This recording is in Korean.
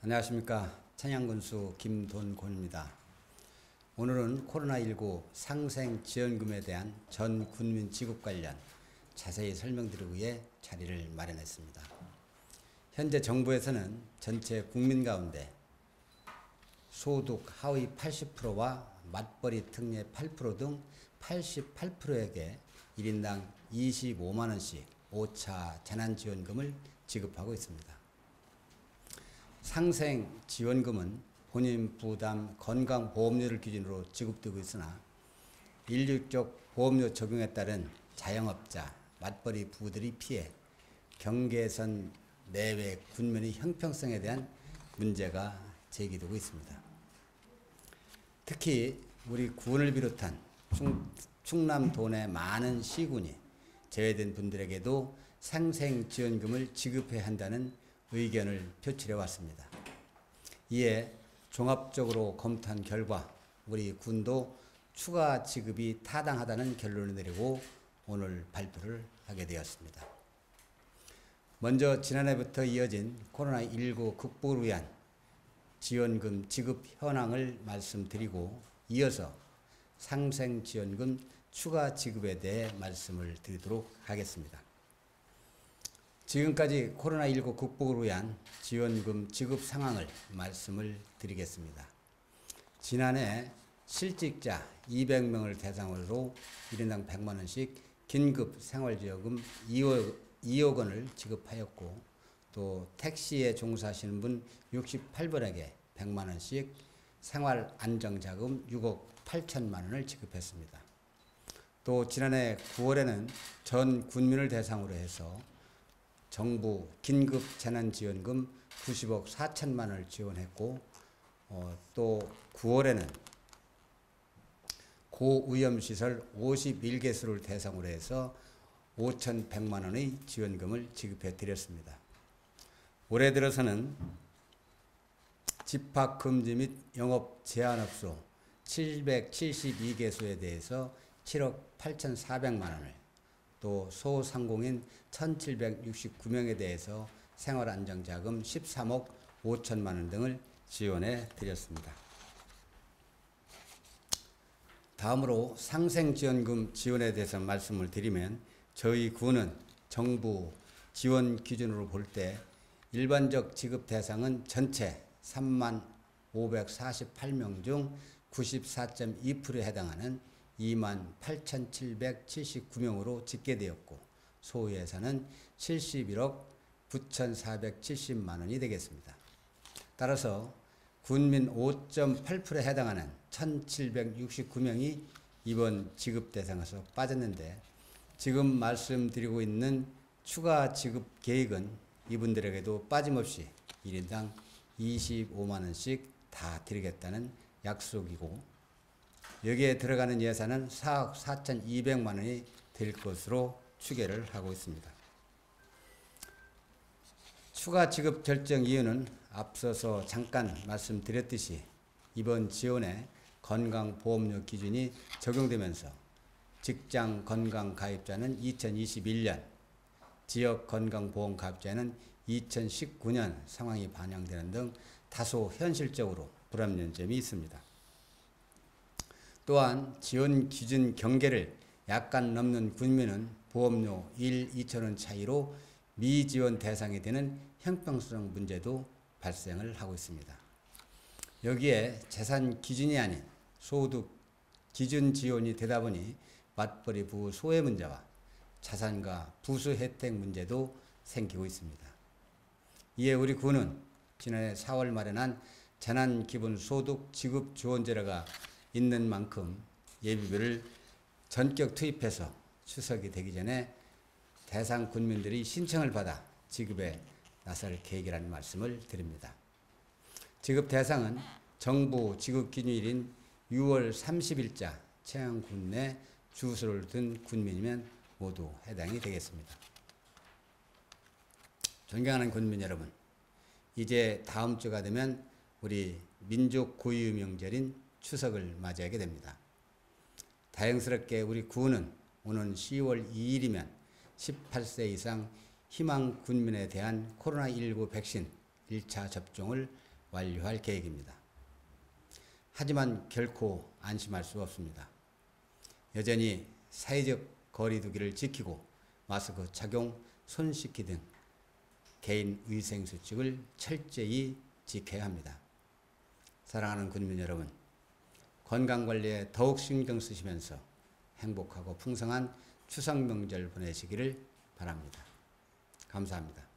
안녕하십니까. 청양군수 김돈곤입니다. 오늘은 코로나19 상생지원금에 대한 전 군민 지급 관련 자세히 설명드리기 위해 자리를 마련했습니다. 현재 정부에서는 전체 국민 가운데 소득 하위 80%와 맞벌이 특례 8% 등 88%에게 1인당 25만원씩 5차 재난지원금을 지급하고 있습니다. 상생지원금은 본인 부담 건강보험료를 기준으로 지급되고 있으나 일률적 보험료 적용에 따른 자영업자, 맞벌이 부부들이 피해 경계선 내외 군민의 형평성에 대한 문제가 제기되고 있습니다. 특히 우리 군을 비롯한 충남도 내 많은 시군이 제외된 분들에게도 상생지원금을 지급해야 한다는 의견을 표출해 왔습니다. 이에 종합적으로 검토한 결과 우리 군도 추가 지급이 타당하다는 결론을 내리고 오늘 발표를 하게 되었습니다. 먼저 지난해부터 이어진 코로나19 극복을 위한 지원금 지급 현황을 말씀드리고 이어서 상생지원금 추가 지급에 대해 말씀을 드리도록 하겠습니다. 지금까지 코로나19 극복을 위한 지원금 지급 상황을 말씀을 드리겠습니다. 지난해 실직자 200명을 대상으로 1인당 100만원씩 긴급 생활지원금 2억 원을 지급하였고, 또 택시에 종사하시는 분 68분에게 100만원씩 생활안정자금 6억 8천만 원을 지급했습니다. 또 지난해 9월에는 전 군민을 대상으로 해서 정부 긴급 재난지원금 90억 4천만 원을 지원했고, 또 9월에는 고위험시설 51개소를 대상으로 해서 5,100만 원의 지원금을 지급해 드렸습니다. 올해 들어서는 집합금지 및 영업 제한업소 772개소에 대해서 7억 8,400만 원을, 또 소상공인 1,769명에 대해서 생활안정자금 13억 5천만 원 등을 지원해 드렸습니다. 다음으로 상생지원금 지원에 대해서 말씀을 드리면, 저희 군은 정부 지원 기준으로 볼 때 일반적 지급 대상은 전체 3만 548명 중 94.2%에 해당하는 2만 8,779명으로 집계되었고, 소예산은 71억 9,470만 원이 되겠습니다. 따라서 군민 5.8%에 해당하는 1,769명이 이번 지급 대상에서 빠졌는데, 지금 말씀드리고 있는 추가 지급 계획은 이분들에게도 빠짐없이 1인당 25만 원씩 다 드리겠다는 약속이고, 여기에 들어가는 예산은 4억 4,200만 원이 될 것으로 추계를 하고 있습니다. 추가 지급 결정 이유는 앞서서 잠깐 말씀드렸듯이 이번 지원에 건강보험료 기준이 적용되면서 직장 건강 가입자는 2021년, 지역 건강보험 가입자는 2019년 상황이 반영되는 등 다소 현실적으로 불합리한 점이 있습니다. 또한 지원 기준 경계를 약간 넘는 군민은 보험료 2,000원 차이로 미지원 대상이 되는 형평성 문제도 발생을 하고 있습니다. 여기에 재산 기준이 아닌 소득 기준 지원이 되다 보니 맞벌이 부부 소외 문제와 자산과 부수 혜택 문제도 생기고 있습니다. 이에 우리 군은 지난해 4월 마련한 재난기본소득 지급지원제도가 있는 만큼 예비비를 전격 투입해서 추석이 되기 전에 대상 군민들이 신청을 받아 지급에 나설 계획이라는 말씀을 드립니다. 지급 대상은 정부 지급 기준일인 6월 30일자 청양군 내 주소를 둔 군민이면 모두 해당이 되겠습니다. 존경하는 군민 여러분, 이제 다음 주가 되면 우리 민족 고유 명절인 추석을 맞이하게 됩니다. 다행스럽게 우리 군은 오는 10월 2일이면 18세 이상 희망 군민에 대한 코로나19 백신 1차 접종을 완료할 계획입니다. 하지만 결코 안심할 수 없습니다. 여전히 사회적 거리두기를 지키고 마스크 착용, 손 씻기 등 개인 위생 수칙을 철저히 지켜야 합니다. 사랑하는 군민 여러분, 건강관리에 더욱 신경 쓰시면서 행복하고 풍성한 추석 명절 보내시기를 바랍니다. 감사합니다.